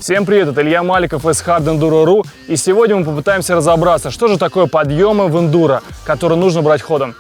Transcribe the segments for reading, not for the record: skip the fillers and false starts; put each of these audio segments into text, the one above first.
Всем привет, это Илья Маликов из HardEnduro.ru, и сегодня мы попытаемся разобраться, что же такое подъемы в эндуро, которые нужно брать ходом.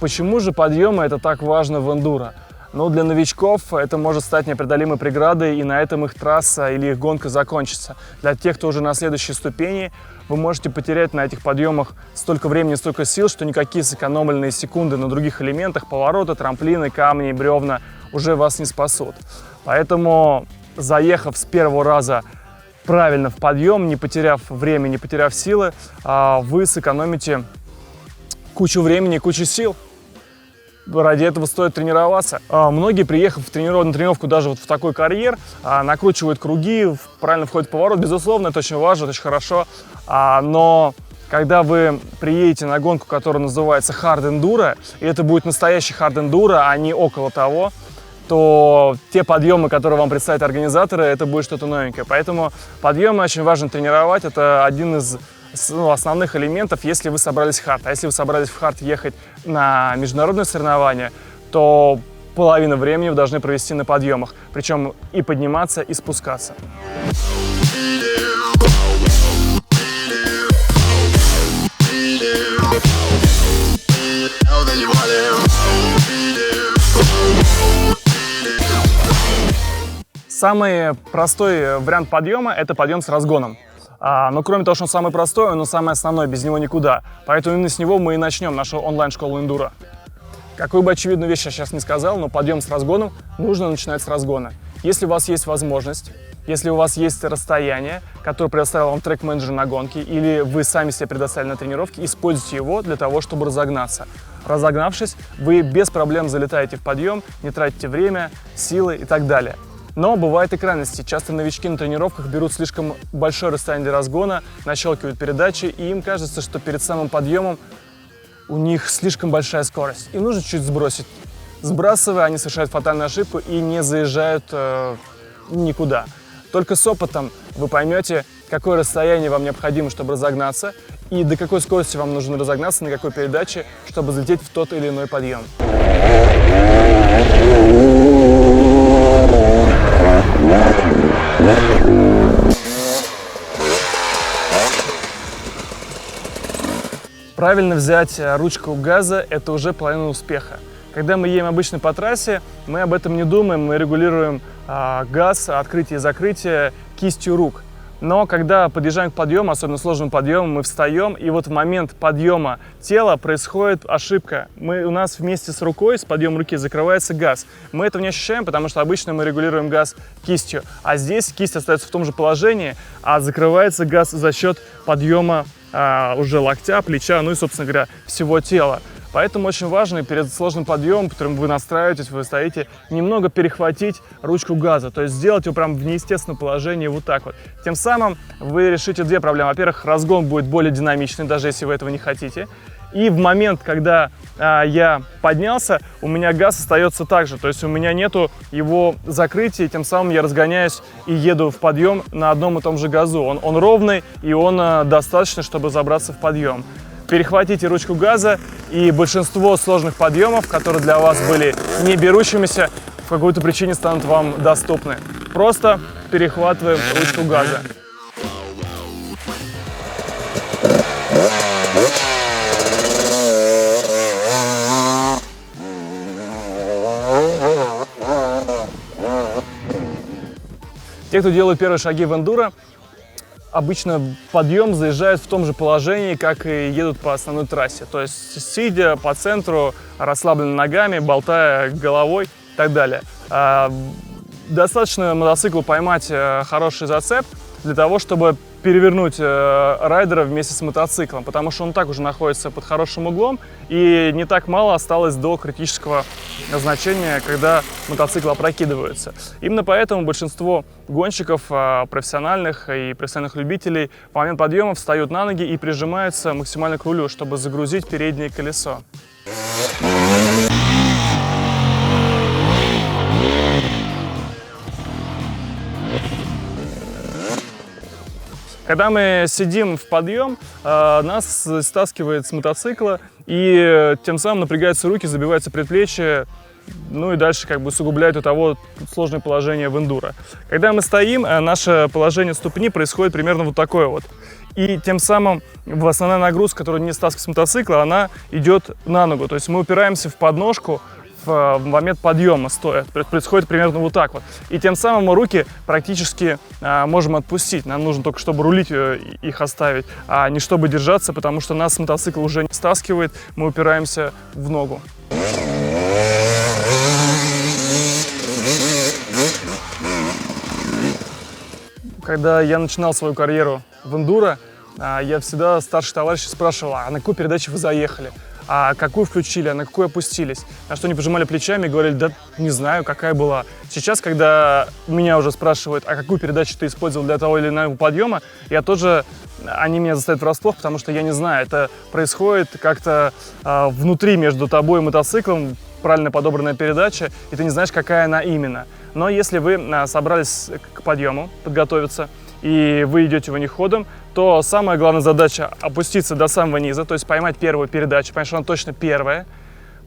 Почему же подъемы это так важно в эндуро? Ну, для новичков это может стать непреодолимой преградой, и на этом их трасса или их гонка закончится. Для тех, кто уже на следующей ступени, вы можете потерять на этих подъемах столько времени, столько сил, что никакие сэкономленные секунды на других элементах, повороты, трамплины, камни, бревна уже вас не спасут. Поэтому, заехав с первого раза правильно в подъем, не потеряв время, не потеряв силы, вы сэкономите кучу времени, кучу сил. Ради этого стоит тренироваться. Многие, приехав на тренировку даже вот в такой карьер, накручивают круги, правильно входят в поворот. Безусловно, это очень важно, это очень хорошо. Но когда вы приедете на гонку, которая называется Hard Enduro, и это будет настоящий Hard Enduro, а не около того, то те подъемы, которые вам представят организаторы, это будет что-то новенькое. Поэтому подъемы очень важно тренировать. Это один из основных элементов, если вы собрались в хард. А если вы собрались в хард ехать на международные соревнования, то половину времени вы должны провести на подъемах. Причем и подниматься, и спускаться. Самый простой вариант подъема – это подъем с разгоном. Но кроме того, что он самый простой, он самый основной, без него никуда. Поэтому именно с него мы и начнем нашу онлайн-школу эндуро. Какую бы очевидную вещь я сейчас не сказал, но подъем с разгоном нужно начинать с разгона. Если у вас есть возможность, если у вас есть расстояние, которое предоставил вам трек-менеджер на гонке, или вы сами себе предоставили на тренировке, используйте его для того, чтобы разогнаться. Разогнавшись, вы без проблем залетаете в подъем, не тратите время, силы и так далее. Но бывают и крайности. Часто новички на тренировках берут слишком большое расстояние для разгона, нащелкивают передачи, и им кажется, что перед самым подъемом у них слишком большая скорость. И нужно чуть сбросить. Сбрасывая, они совершают фатальную ошибку и не заезжают никуда. Только с опытом вы поймете, какое расстояние вам необходимо, чтобы разогнаться, и до какой скорости вам нужно разогнаться, на какой передаче, чтобы залететь в тот или иной подъем. Правильно взять ручку газа – это уже половина успеха. Когда мы едем обычно по трассе, мы об этом не думаем, мы регулируем газ, открытие и закрытие кистью рук. Но когда подъезжаем к подъему, особенно сложным подъемом, мы встаем, и вот в момент подъема тела происходит ошибка. У нас вместе с рукой, с подъемом руки закрывается газ. Мы этого не ощущаем, потому что обычно мы регулируем газ кистью. А здесь кисть остается в том же положении, а закрывается газ за счет подъема уже локтя, плеча, ну и, собственно говоря, всего тела. Поэтому очень важно перед сложным подъемом, которым вы настраиваетесь, вы стоите, немного перехватить ручку газа, то есть сделать его прям в неестественном положении вот так вот. Тем самым вы решите две проблемы. Во-первых, разгон будет более динамичный, даже если вы этого не хотите. И в момент, когда я поднялся, у меня газ остается так же, то есть у меня нету его закрытия, тем самым я разгоняюсь и еду в подъем на одном и том же газу. Он ровный и он достаточно, чтобы забраться в подъем. Перехватите ручку газа, и большинство сложных подъемов, которые для вас были не берущимися, по какой-то причине станут вам доступны. Просто перехватываем ручку газа. Те, кто делают первые шаги в эндуро, обычно подъем заезжают в том же положении, как и едут по основной трассе. То есть сидя по центру, расслабленно ногами, болтая головой и так далее. Достаточно мотоциклу поймать хороший зацеп для того, чтобы перевернуть райдера вместе с мотоциклом, потому что он так уже находится под хорошим углом, и не так мало осталось до критического значения, когда мотоциклы опрокидываются. Именно поэтому большинство гонщиков, профессиональных и профессиональных любителей, в момент подъема встают на ноги и прижимаются максимально к рулю, чтобы загрузить переднее колесо. Когда мы сидим в подъем, нас стаскивает с мотоцикла, и тем самым напрягаются руки, забиваются предплечья, ну и дальше как бы усугубляет у того сложное положение в эндуро. Когда мы стоим, наше положение ступни происходит примерно вот такое вот. И тем самым основная нагрузка, которая не стаскивает с мотоцикла, она идет на ногу. То есть мы упираемся в подножку в момент подъема стоя. Происходит примерно вот так вот. И тем самым мы руки практически можем отпустить. Нам нужно только, чтобы рулить, их оставить, а не чтобы держаться, потому что нас мотоцикл уже не стаскивает, мы упираемся в ногу. Когда я начинал свою карьеру в эндуро, я всегда старших товарищей спрашивал, а на какую передачу вы заехали, а какую включили, а на какую опустились. На что они пожимали плечами и говорили, да не знаю, какая была. Сейчас, когда меня уже спрашивают, а какую передачу ты использовал для того или иного подъема, я тоже, они меня заставят врасплох, потому что я не знаю, это происходит как-то внутри между тобой и мотоциклом, правильно подобранная передача, и ты не знаешь, какая она именно. Но если вы собрались к подъему подготовиться, и вы идете его не ходом, то самая главная задача опуститься до самого низа, то есть поймать первую передачу, понять, что она точно первая.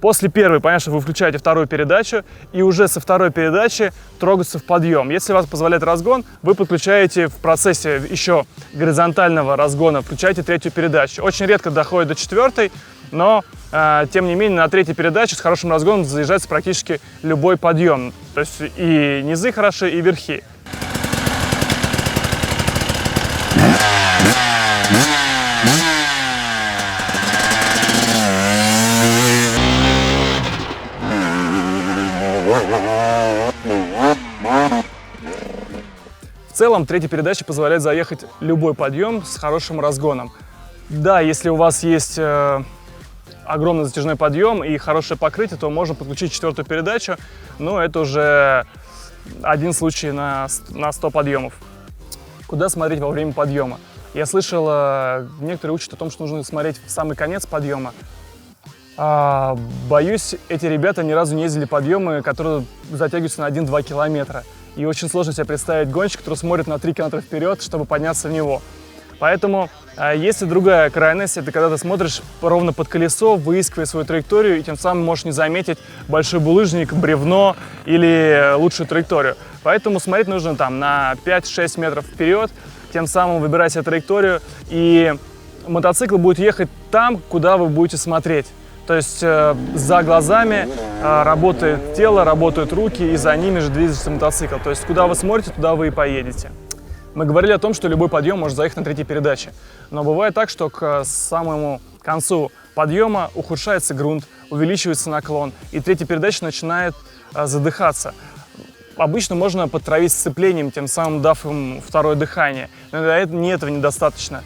После первой, понятно, что вы включаете вторую передачу, и уже со второй передачи трогаться в подъем. Если вас позволяет разгон, вы подключаете в процессе еще горизонтального разгона, включаете третью передачу. Очень редко доходит до четвертой, но тем не менее на третьей передаче с хорошим разгоном заезжается практически любой подъем. То есть и низы хороши, и верхи. В целом, третья передача позволяет заехать любой подъем с хорошим разгоном. Да, если у вас есть огромный затяжной подъем и хорошее покрытие, то можно подключить четвертую передачу, но это уже один случай на 100 подъемов. Куда смотреть во время подъема? Я слышал, некоторые учат о том, что нужно смотреть в самый конец подъема. Боюсь, эти ребята ни разу не ездили подъемы, которые затягиваются на 1-2 километра. И очень сложно себе представить гонщика, который смотрит на 3 километра вперед, чтобы подняться в него. Поэтому есть и другая крайность, это когда ты смотришь ровно под колесо, выискивая свою траекторию, и тем самым можешь не заметить большой булыжник, бревно или лучшую траекторию. Поэтому смотреть нужно там на 5-6 метров вперед, тем самым выбирать себе траекторию, и мотоцикл будет ехать там, куда вы будете смотреть. То есть за глазами работает тело, работают руки, и за ними же движется мотоцикл. То есть куда вы смотрите, туда вы и поедете. Мы говорили о том, что любой подъем может заехать на третьей передаче. Но бывает так, что к самому концу подъема ухудшается грунт, увеличивается наклон, и третья передача начинает задыхаться. Обычно можно подтравить сцеплением, тем самым дав им второе дыхание. Но этого недостаточно.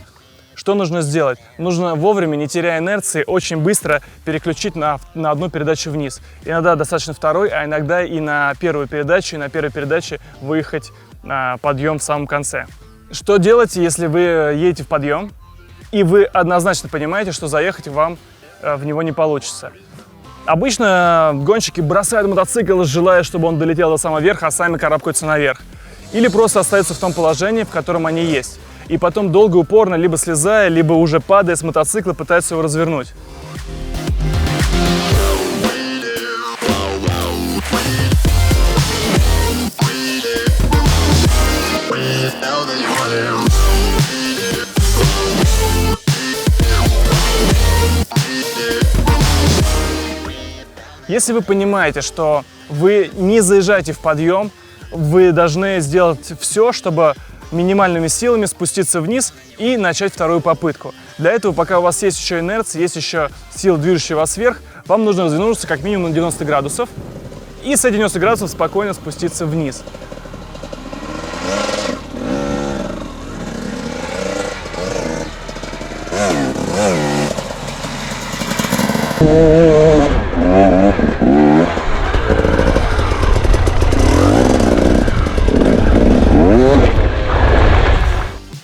Что нужно сделать? Нужно вовремя, не теряя инерции, очень быстро переключить на одну передачу вниз. Иногда достаточно второй, а иногда и на первую передачу, и на первой передаче выехать на подъем в самом конце. Что делать, если вы едете в подъем, и вы однозначно понимаете, что заехать вам в него не получится? Обычно гонщики бросают мотоцикл, желая, чтобы он долетел до самого верха, а сами карабкаются наверх. Или просто остаются в том положении, в котором они есть. И потом долго и упорно, либо слезая, либо уже падая с мотоцикла, пытаются его развернуть. Если вы понимаете, что вы не заезжаете в подъем, вы должны сделать все, чтобы минимальными силами спуститься вниз и начать вторую попытку. Для этого, пока у вас есть еще инерция, есть еще сила, движущая вас вверх, вам нужно развернуться как минимум на 90 градусов и с 90 градусов спокойно спуститься вниз.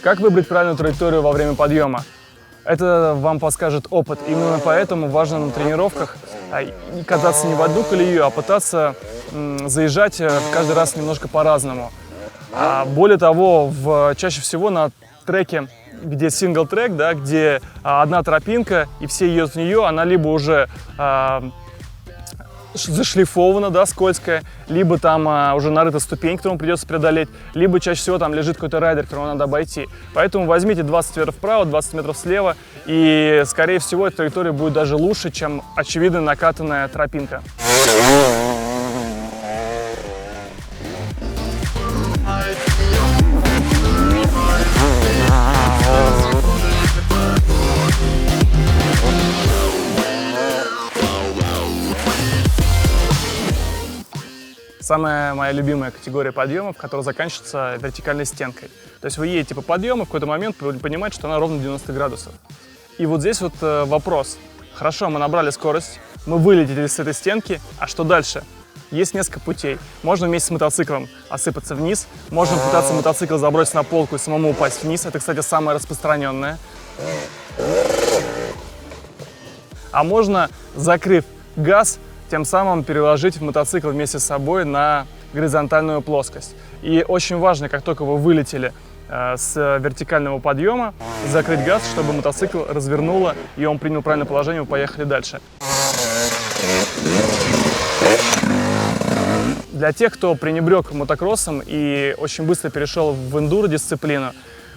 Как выбрать правильную траекторию во время подъема? Это вам подскажет опыт. Именно поэтому важно на тренировках не кататься не в одну колею, а пытаться заезжать каждый раз немножко по-разному. Более того, чаще всего на треке, где сингл-трек, да, где одна тропинка, и все едут в нее, она либо уже зашлифована, да, скользкая, либо там уже нарыта ступень, которую придется преодолеть, либо чаще всего там лежит какой-то райдер, которого надо обойти. Поэтому возьмите 20 метров вправо, 20 метров слева, и, скорее всего, эта траектория будет даже лучше, чем очевидно накатанная тропинка. Самая моя любимая категория подъемов, которая заканчивается вертикальной стенкой. То есть вы едете по подъему, в какой-то момент понимаете, что она ровно 90 градусов. И вот здесь вот вопрос. Хорошо, мы набрали скорость, мы вылетели с этой стенки, а что дальше? Есть несколько путей. Можно вместе с мотоциклом осыпаться вниз, можно пытаться мотоцикл забросить на полку и самому упасть вниз. Это, кстати, самое распространенное. А можно, закрыв газ, тем самым переложить мотоцикл вместе с собой на горизонтальную плоскость. И очень важно, как только вы вылетели с вертикального подъема, закрыть газ, чтобы мотоцикл развернуло, и он принял правильное положение, вы поехали дальше. Для тех, кто пренебрег мотокроссом и очень быстро перешел в эндуро-дисциплину,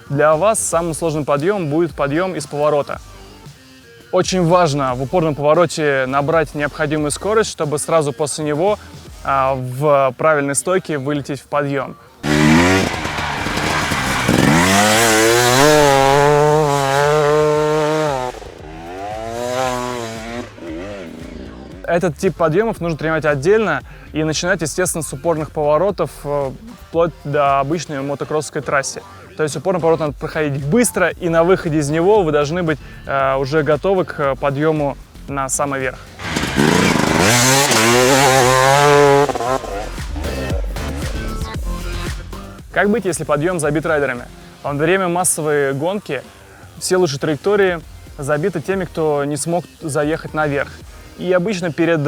для вас самым сложным подъемом будет подъем из поворота. Очень важно в упорном повороте набрать необходимую скорость, чтобы сразу после него в правильной стойке вылететь в подъем. Этот тип подъемов нужно тренировать отдельно и начинать, естественно, с упорных поворотов вплоть до обычной мотокроссовской трассы. То есть упорный поворот надо проходить быстро, и на выходе из него вы должны быть уже готовы к подъему на самый верх. Как быть, если подъем забит райдерами? Во время массовой гонки все лучшие траектории забиты теми, кто не смог заехать наверх. И обычно перед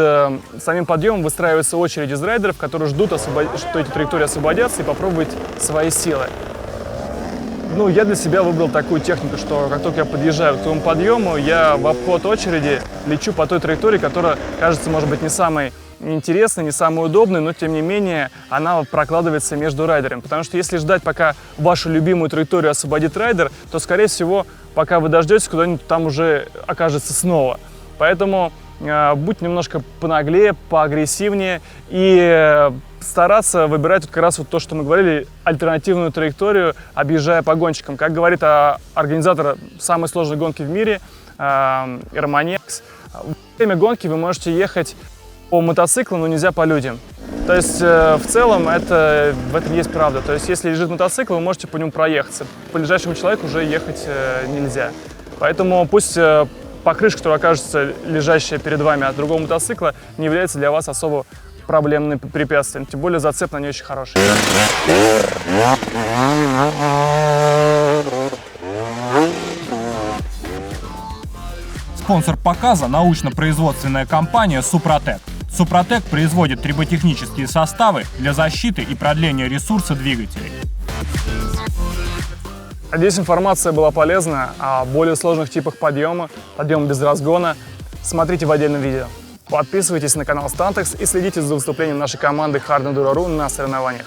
самим подъемом выстраивается очередь из райдеров, которые ждут, что эти траектории освободятся и попробовать свои силы. Ну, я для себя выбрал такую технику, что как только я подъезжаю к своему подъему, я в обход очереди лечу по той траектории, которая кажется, может быть, не самой интересной, не самой удобной, но тем не менее она прокладывается между райдерами. Потому что если ждать, пока вашу любимую траекторию освободит райдер, то, скорее всего, пока вы дождетесь, куда-нибудь там уже окажется снова. Поэтому будь немножко понаглее, поагрессивнее и стараться выбирать вот как раз вот то, что мы говорили, альтернативную траекторию, объезжая по гонщикам. Как говорит организатор самой сложной гонки в мире, Эрманекс, во время гонки вы можете ехать по мотоциклу, но нельзя по людям. То есть в целом в этом есть правда. То есть если лежит мотоцикл, вы можете по нему проехаться. По лежащему человеку уже ехать нельзя. Поэтому пусть покрышка, которая окажется лежащая перед вами от другого мотоцикла, не является для вас особо проблемным препятствием. Тем более зацеп на ней очень хороший. Спонсор показа – научно-производственная компания «Супротек». «Супротек» производит триботехнические составы для защиты и продления ресурса двигателей. Надеюсь, информация была полезна о более сложных типах подъема без разгона. Смотрите в отдельном видео. Подписывайтесь на канал Stantex и следите за выступлением нашей команды Hard Enduro.ru на соревнованиях.